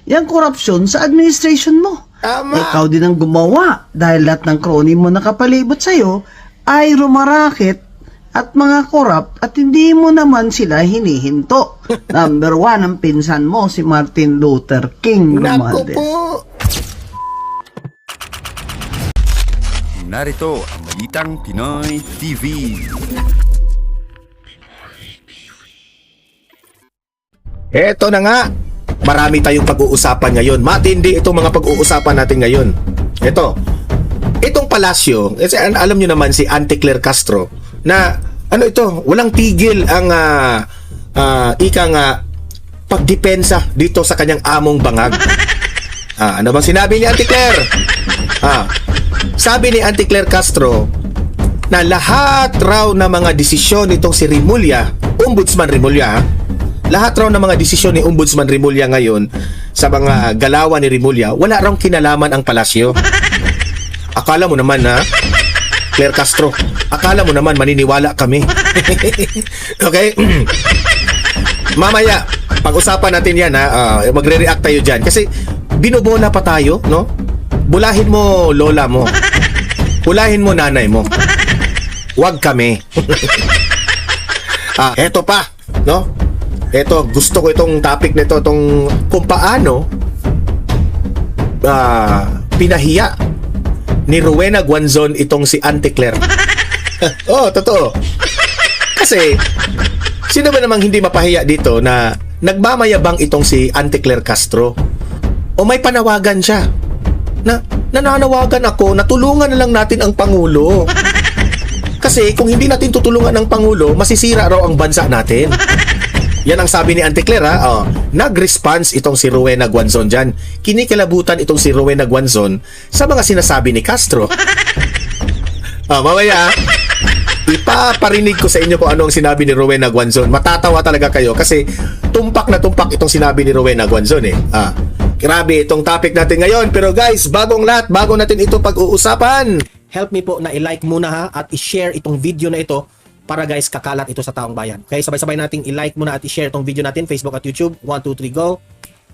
yung korupsyon sa administration mo. Tama. Ikaw din ang gumawa dahil lahat ng crony mo nakapalibot sa'yo ay rumarakit at mga korap at hindi mo naman sila hinihinto. Number 1, ang pinsan mo, si Martin Luther King Naku Romualdez. po. Narito ang Balitang Pinoy TV. Eto na nga. Marami tayong pag-uusapan ngayon. Matindi itong mga pag-uusapan natin ngayon. Itong palasyo, alam nyo naman si Auntie Claire Castro, na walang tigil ang pagdepensa dito sa kanyang among bangag. Ano bang sinabi ni Auntie Claire? Sabi ni Auntie Claire Castro na lahat raw na mga desisyon nitong si Rimulya, Ombudsman Rimulya, lahat raw ng mga desisyon ni Ombudsman Rimulya ngayon sa mga galawan ni Rimulya, wala raw kinalaman ang palasyo. Akala mo naman Claire Castro, akala mo naman maniniwala kami. Okay? Mamaya, pag-usapan natin yan magre-react tayo dyan. Kasi binobola pa tayo, no? Bulahin mo lola mo. Bulahin mo nanay mo. Huwag kami. Eto pa, no? Eto, gusto ko itong topic nito, kung paano pinahiya ni Rowena Guanzon itong si Auntie Claire. Totoo. Kasi, sino ba namang hindi mapahiya dito na nagmamayabang itong si Auntie Claire Castro? O may panawagan siya na nananawagan ako na tulungan na lang natin ang Pangulo. Kasi kung hindi natin tutulungan ang Pangulo, masisira raw ang bansa natin. Yan ang sabi ni Auntie Claire. Nag-response itong si Rowena Guanzon dyan. Kinikilabutan itong si Rowena Guanzon sa mga sinasabi ni Castro. Mamaya, ipaparinig ko sa inyo kung ano ang sinabi ni Rowena Guanzon. Matatawa talaga kayo kasi tumpak na tumpak itong sinabi ni Rowena Guanzon Grabe itong topic natin ngayon. Pero guys, bago natin ito pag-uusapan, help me po na i-like muna at i-share itong video na ito para guys kakalat ito sa taong bayan. Okay, sabay-sabay nating i-like muna at i-share itong video natin, Facebook at YouTube. 1, 2, 3, go.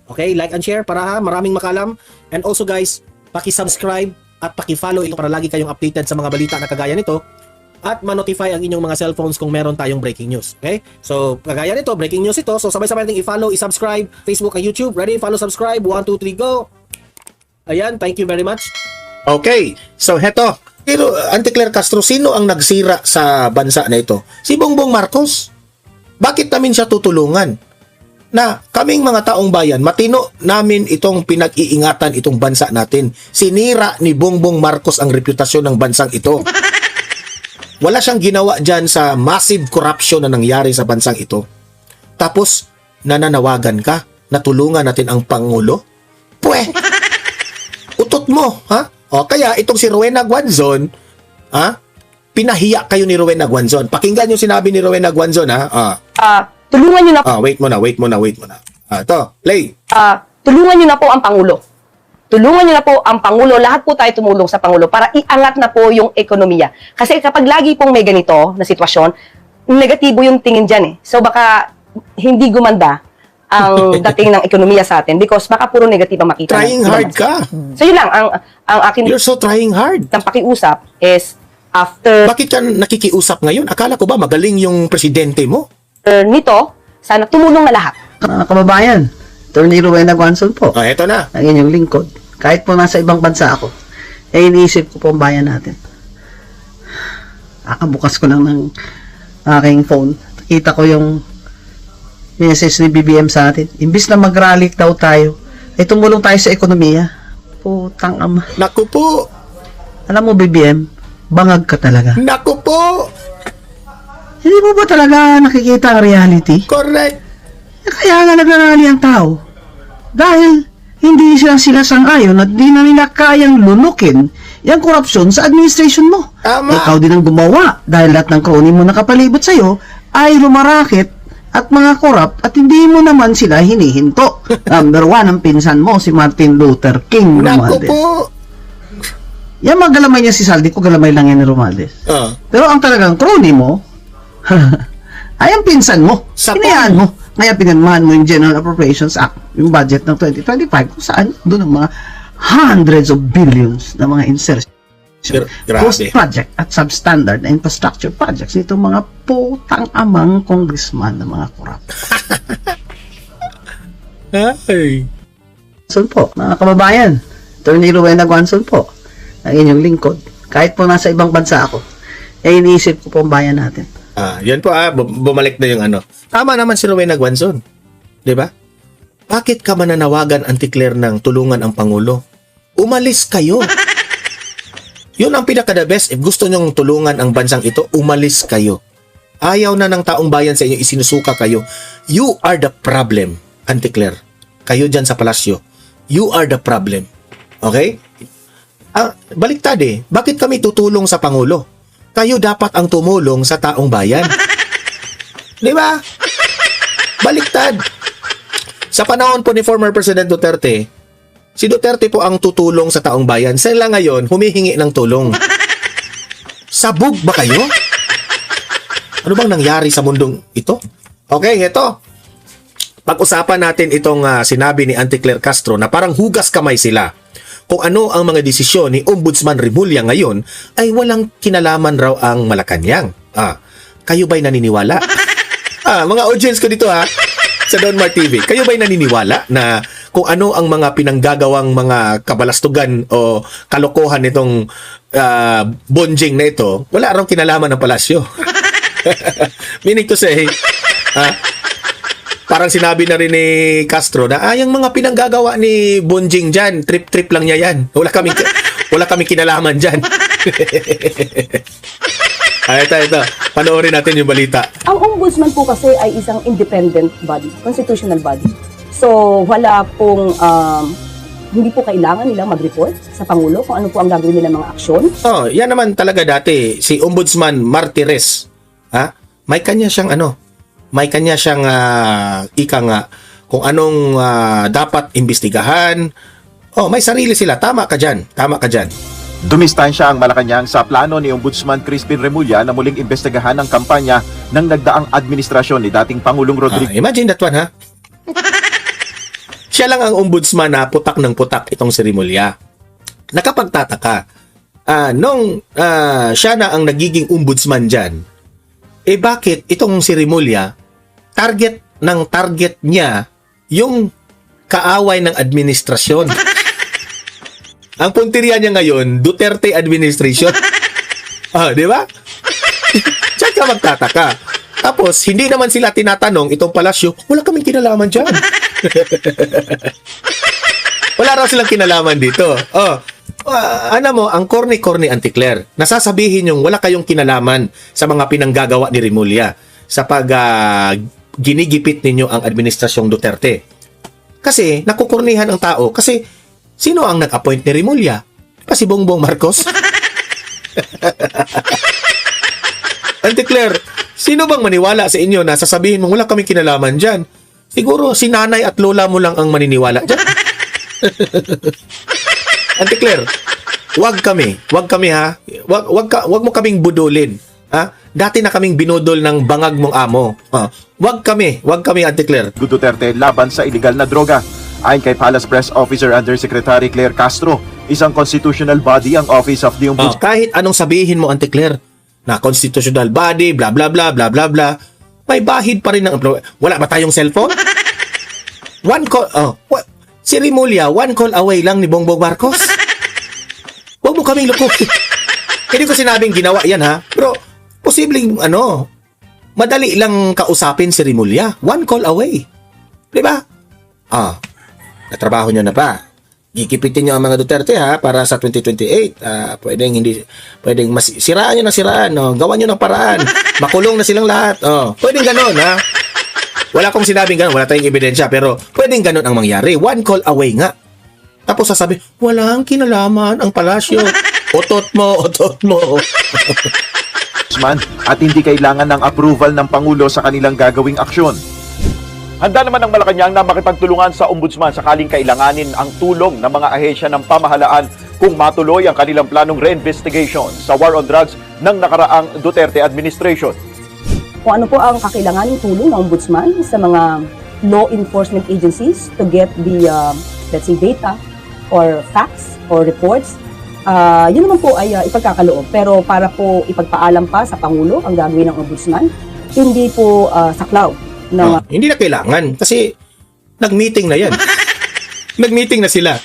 Okay, like and share para maraming makalam. And also guys, paki-subscribe at paki-follow ito para lagi kayong updated sa mga balita na kagaya nito at ma-notify ang inyong mga cellphones kung meron tayong breaking news. Okay? So, kagaya nito, breaking news ito. So, sabay-sabay nating i-follow, i-subscribe, Facebook at YouTube. Ready? Follow, subscribe. 1, 2, 3, go. Ayan, thank you very much. Okay, so heto. Pero, Auntie Claire Castro, sino ang nagsira sa bansa na ito? Si Bongbong Marcos. Bakit namin siya tutulungan? Na kaming mga taong bayan, matino namin itong pinag-iingatan itong bansa natin. Sinira ni Bongbong Marcos ang reputasyon ng bansang ito. Wala siyang ginawa dyan sa massive corruption na nangyari sa bansang ito. Tapos, nananawagan ka na tulungan natin ang Pangulo? Pweh! Utot mo, ha? Kaya itong si Rowena Guanzon, pinahiya kayo ni Rowena Guanzon. Pakinggan yung sinabi ni Rowena Guanzon, tulungan niyo na po. Wait muna. Ito, play. Tulungan niyo na po ang Pangulo. Tulungan niyo na po ang Pangulo. Lahat po tayo tumulong sa Pangulo para iangat na po yung ekonomiya. Kasi kapag lagi pong may ganito na sitwasyon, negatibo yung tingin dyan eh. So baka hindi gumanda ang dating ng ekonomiya sa atin because baka puro negative ang makita. Trying hard ka. So yun lang, ang akin You're so trying hard. ng pakiusap is after Bakit ka nakikiusap ngayon? Akala ko ba magaling yung presidente mo? nito, sana tumulong na lahat. Mga kababayan, Attorney Rowena Guanzon po, Eto na. ang inyong lingkod. Kahit po nasa ibang bansa ako, iniisip ko po ang bayan natin. Bukas ko lang ng aking phone. Nakita ko yung message ni BBM sa atin. Imbis na mag-rally daw tayo, ay tumulong tayo sa ekonomiya. Putang ama. Naku po. Alam mo, BBM, bangag ka talaga. Naku po. Hindi mo ba talaga nakikita ang reality? Correct. Kaya nga nag-rally ang tao. Dahil hindi sila sang-ayon at di na nila kayang lunukin yung korupsyon sa administration mo. Tama. Ikaw din ang gumawa dahil lahat ng crony mo nakapalibot sa'yo ay rumarakit at mga korap at hindi mo naman sila hinihinto. Number 1, ang pinsan mo, si Martin Luther King Naku Romualdez. po. Yan mga galamay niya si Saldi ko, galamay lang yan ni Romualdez. Pero ang talagang crony mo, ay ang pinsan mo. Sapon. Hinayaan mo Kaya pinirmahan mo yung General Appropriations Act, yung budget ng 2025, kung saan doon ang mga hundreds of billions na mga insertion. Grabe. Post-project at substandard na infrastructure projects nitong mga putang amang congressman na mga korap. Ay. So po, mga kababayan, Attorney Rowena Guanzon po, ang inyong lingkod. Kahit po nasa ibang bansa ako, iniisip ko po ang bayan natin. Yan po bumalik na yung ano. Tama naman si Rowena Guanzon. 'Di ba? Bakit ka mananawagan, Auntie Claire, ng tulungan ang Pangulo? Umalis kayo. Yun ang pinaka-the best. If gusto nyong tulungan ang bansang ito, umalis kayo. Ayaw na ng taong bayan sa inyo, isinusuka kayo. You are the problem, Auntie Claire. Kayo dyan sa palasyo. You are the problem. Okay? Baliktad eh. Bakit kami tutulong sa Pangulo? Kayo dapat ang tumulong sa taong bayan. Di ba? Baliktad. Sa panahon po ni former President Duterte, si Duterte po ang tutulong sa taong bayan. Sila ngayon, humihingi ng tulong. Sabog ba kayo? Ano bang nangyari sa mundong ito? Okay, ito. Pag-usapan natin itong sinabi ni Auntie Claire Castro na parang hugas kamay sila. Kung ano ang mga desisyon ni Ombudsman Remulla ngayon ay walang kinalaman raw ang Malacanang. Kayo ba'y naniniwala? Mga audience ko dito sa Don Mar TV, kayo ba'y naniniwala na kung ano ang mga pinanggagawang mga kabalastugan o kalokohan nitong bonjing na ito, wala raw kinalaman ng palasyo? Meaning to say, parang sinabi na rin ni Castro na yung mga pinanggagawa ni Bonjing dyan, trip-trip lang niya yan. Wala kami kinalaman dyan. Ito. Panoorin natin yung balita. Ang ombudsman po kasi ay isang independent body, constitutional body. So, wala pong, hindi po kailangan nilang mag-report sa Pangulo kung ano po ang gagawin nilang mga aksyon. Yan naman talaga dati, si Ombudsman Martires. May kanya siyang ika nga kung anong dapat imbestigahan. May sarili sila. Tama ka dyan. Dumistansya ang Malacanang sa plano ni Ombudsman Crispin Remulla na muling imbestigahan ang kampanya ng nagdaang administrasyon ni dating Pangulong Rodrigo. Imagine that one, Siya lang ang ombudsman na putak ng putak itong si Remulla. Nakapagtataka. Nung siya na ang nagiging ombudsman dyan, bakit itong si Remulla, target niya yung kaaway ng administrasyon. Ang punteriya niya ngayon, Duterte administration. Di ba? Diyan ka magtataka. Tapos, hindi naman sila tinatanong itong palasyo, wala kaming kinalaman dyan. Wala raw silang kinalaman dito. Ang corny-corny, Auntie Claire, nasasabihin yung wala kayong kinalaman sa mga pinanggagawa ni Remulla sa pag ginigipit ninyo ang administrasyong Duterte. Kasi, nakukurnihan ang tao kasi sino ang nag-appoint ni Remulla? Si Bongbong Marcos? Auntie Claire, sino bang maniwala sa inyo na sasabihin mo wala kaming kinalaman dyan? Siguro si nanay at lola mo lang ang maniniwala dyan. Auntie Claire, wag kami ha. Wag mo kaming budulin. Dati na kaming binudol ng bangag mong amo. Wag kami Auntie Claire. Duterte laban sa illegal na droga. Ayon kay Palace Press Officer Undersecretary Claire Castro, isang constitutional body ang Office of the Ombudsman. Kahit anong sabihin mo, Auntie Claire, na constitutional body, bla bla bla bla bla bla, may bahid pa rin ng wala ba tayong cellphone? Si Remulla, one call away lang ni Bongbong Marcos. Huwag mo kaming lukukin. Hindi ko sinabing ginawa yan pero posibleng madali lang kausapin si Remulla. One call away. Di ba? Natrabaho nyo na ba? Gikipitin nyo ang mga Duterte para sa 2028. Pwedeng siraan nyo na siraan. Gawan nyo ng paraan. Makulong na silang lahat. Pwedeng ganon Wala akong sinabing ganon. Wala tayong ebidensya. Pero pwedeng ganon ang mangyari. One call away nga. Tapos sasabi, walang kinalaman ang palasyo. Otot mo. At hindi kailangan ng approval ng Pangulo sa kanilang gagawing aksyon. Handa naman ang Malacanang na makipagtulungan sa ombudsman sakaling kailanganin ang tulong ng mga ahensya ng pamahalaan kung matuloy ang kanilang planong reinvestigation sa war on drugs ng nakaraang Duterte administration. kung ano po ang kakailanganing tulong ng ombudsman sa mga law enforcement agencies to get the, let's say, data or facts or reports, yun naman po ay ipagkakaloob. Pero para po ipagpaalam pa sa Pangulo ang gagawin ng ombudsman, hindi po saklaw na Hindi na kailangan kasi nag-meeting na yan. Nag-meeting na sila.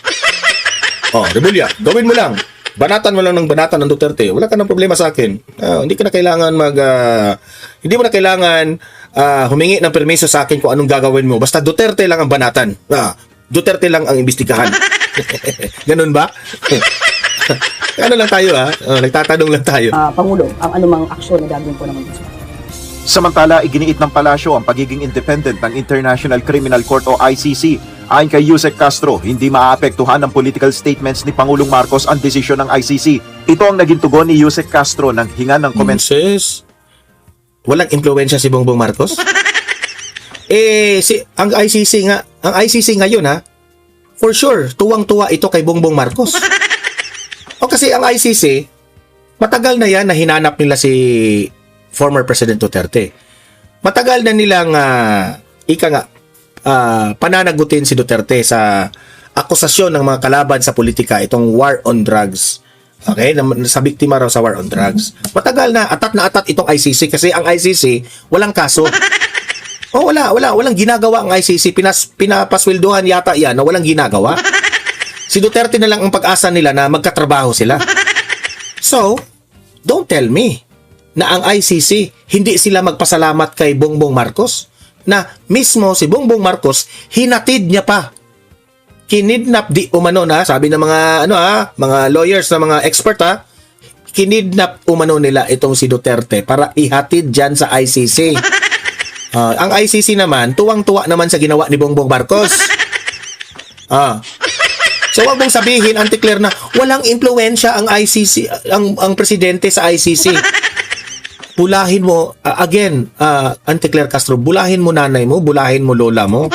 Rebulya, gawin mo lang. Banatan mo lang ng banatan ng Duterte. Wala ka ng problema sa akin. Hindi ka na kailangan hindi mo na kailangan humingi ng permiso sa akin kung anong gagawin mo. Basta Duterte lang ang banatan. Duterte lang ang imbestigahan. Ganun ba? Ano lang tayo nagtatanong lang tayo. Pangulo ang anumang aksyon na gagawin po ng ombudsman. Samantala, iginiit ng palasyo ang pagiging independent ng International Criminal Court o ICC. Ayon kay Yusek Castro, hindi maaapektuhan ng political statements ni Pangulong Marcos ang desisyon ng ICC. Ito ang naging tugon ni Yusek Castro nang hinga ng komento. Sis, walang impluwensya si Bongbong Marcos? Ang ICC ngayon for sure, tuwang-tuwa ito kay Bongbong Marcos. Kasi ang ICC, matagal na yan na hinanap nila si former President Duterte. Matagal na nilang pananagutin si Duterte sa akusasyon ng mga kalaban sa politika, itong war on drugs. Okay? Sa biktima raw sa war on drugs. Matagal na atat itong ICC kasi ang ICC walang kaso. Walang ginagawa ang ICC. Pinapasweldohan yata yan na walang ginagawa. Si Duterte na lang ang pag-asa nila na magkatrabaho sila. So, don't tell me na ang ICC hindi sila magpasalamat kay Bongbong Marcos na mismo si Bongbong Marcos hinatid niya pa. Kinidnap di umano sabi ng mga mga lawyers na mga expert kinidnap umano nila itong si Duterte para ihatid diyan sa ICC. Ang ICC naman tuwang-tuwa naman sa ginawa ni Bongbong Marcos. So wag mong sabihin, Auntie Claire, na walang impluwensya ang ICC, ang presidente sa ICC. Bulahin mo, Auntie Claire Castro, bulahin mo nanay mo, bulahin mo lola mo.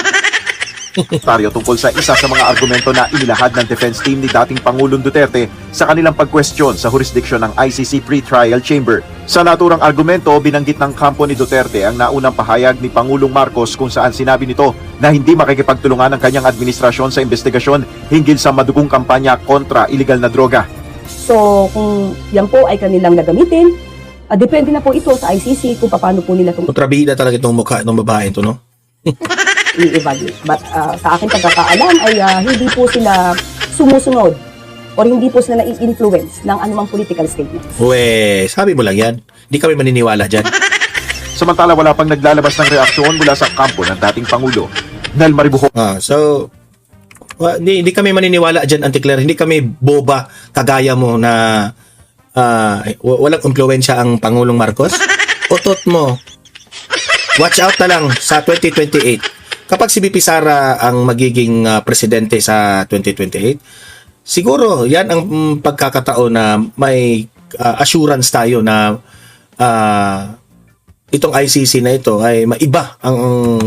Tungkol sa isa sa mga argumento na inilahad ng defense team ni dating Pangulong Duterte sa kanilang pag-question sa jurisdiction ng ICC Pre-Trial Chamber. Sa naturang argumento, binanggit ng kampo ni Duterte ang naunang pahayag ni Pangulong Marcos kung saan sinabi nito na hindi makikipagtulungan ng kanyang administrasyon sa investigasyon hinggil sa madugong kampanya kontra iligal na droga. So, kung yan po ay kanilang nagamitin, depende na po ito sa ICC kung paano po nila Kontrabida talaga itong mukha ng babae ito, no? i-evaluate. But sa aking pagkakaalam ay hindi po sila sumusunod or hindi po sila na-influence ng anumang political statement. Sabi mo lang yan. Hindi kami maniniwala dyan. Samantala, wala pang naglalabas ng reaksyon mula sa kampo ng dating Pangulo. Nel Maribuho. Hindi kami maniniwala dyan, Auntie Claire. Hindi kami boba kagaya mo na walang impluwensya ang Pangulong Marcos. Utot mo. Watch out na lang sa 2028. Kapag si BP Sara ang magiging presidente sa 2028, siguro yan ang pagkakataon na may assurance tayo na itong ICC na ito ay maiba ang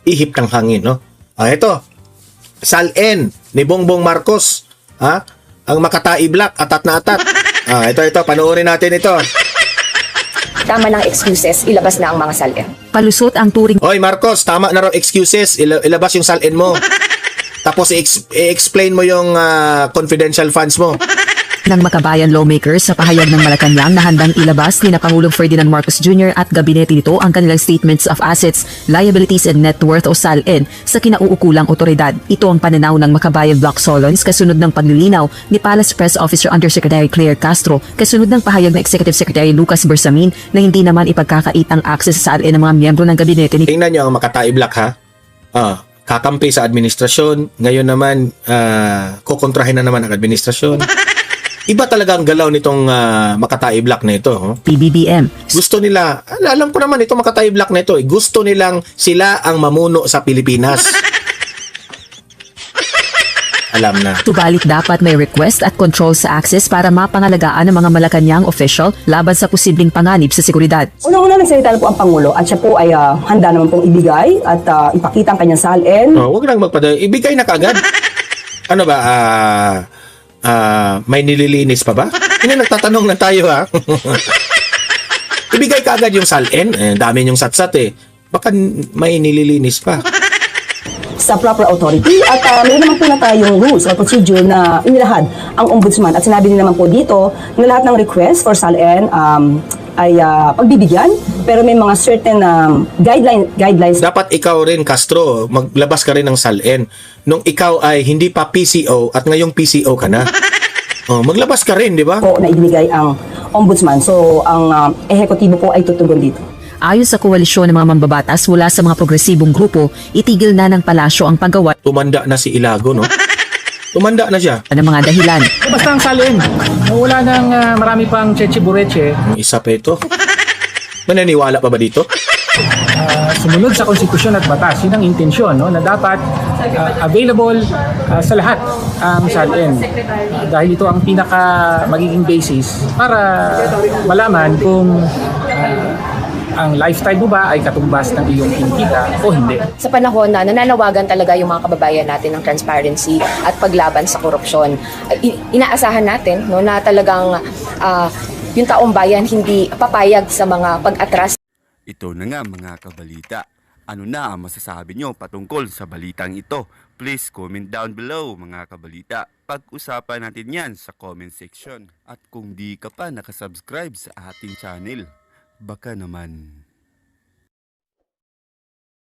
ihip ng hangin, no? Ito, Sal-N ni Bongbong Marcos, ang Makatai Black, atat na atat. Ito, panoorin natin ito. Tama ng excuses, ilabas na ang mga salin. Palusot ang turing Hoy Marcos, tama na raw excuses. Ilabas yung Sal-N mo. Tapos i-explain mo yung confidential funds mo. ng makabayan lawmakers sa pahayag ng Malacanang na handang ilabas ni na Pangulong Ferdinand Marcos Jr. at gabinete nito ang kanilang statements of assets, liabilities and net worth o SALN sa kinauukulang otoridad. Ito ang pananaw ng Makabayan Block Solons kasunod ng paglilinaw ni Palace Press Officer Undersecretary Claire Castro kasunod ng pahayag ng Executive Secretary Lucas Bersamin na hindi naman ipagkakait ang access sa SALN ng mga miyembro ng gabinete ni Tingnan nyo ang Makatai Black ha. Kakampi sa administrasyon. Ngayon naman, kukontrahin na naman ang administrasyon. Iba talaga ang galaw nitong Makatai Black na ito. PBBM. Gusto nila, alam ko naman itong Makatai Black na ito, gusto nilang sila ang mamuno sa Pilipinas. Alam na. Subalit dapat may request at control sa access para mapangalagaan ng mga Malacanang official laban sa posibleng panganib sa seguridad. Unang-una nagsalita na po ang Pangulo at siya po ay handa naman pong ibigay at ipakita ang kanyang SALN. Huwag lang magpadala. Ibigay na kagad. Ano ba, may nililinis pa ba? Hindi, nagtatanong na tayo ha. Ibigay ka agad yung SALN. Dami yung satsat eh. Baka may nililinis pa. sa proper authority at meron naman po na tayong rules or procedure na inilahad ang ombudsman at sinabi din naman po dito na lahat ng request for SALN ay pagbibigyan pero may mga certain guidelines. Dapat ikaw rin, Castro, maglabas ka rin ng SALN. Nung ikaw ay hindi pa PCO at ngayong PCO ka na. Oh, maglabas ka rin, di ba? Po na ibinigay ang ombudsman. So ang ehekutibo po ay tutugon dito. Ayon sa koalisyon ng mga mambabatas mula sa mga progresibong grupo, itigil na ng palasyo ang paggawa Tumanda na si Ilago, no? Tumanda na siya. ng mga dahilan. Basta ang salin. Wala nang marami pang cheche bureche. Isa pa ito. Mananiwala pa ba dito? Sumunod sa konstitusyon at batas. Yun ang intensyon, no? Na dapat available sa lahat ang salin. Dahil ito ang pinaka magiging basis para malaman kung ang lifestyle mo ba ay katumbas ng iyong kinikita o hindi. Sa panahon na nananawagan talaga yung mga kababayan natin ng transparency at paglaban sa korupsyon, inaasahan natin no, na talagang yung taong bayan hindi papayag sa mga pag-atras. Ito na nga mga kabalita. Ano na ang masasabi nyo patungkol sa balitang ito? Please comment down below mga kabalita. Pag-usapan natin yan sa comment section. At kung di ka pa nakasubscribe sa ating channel, baka naman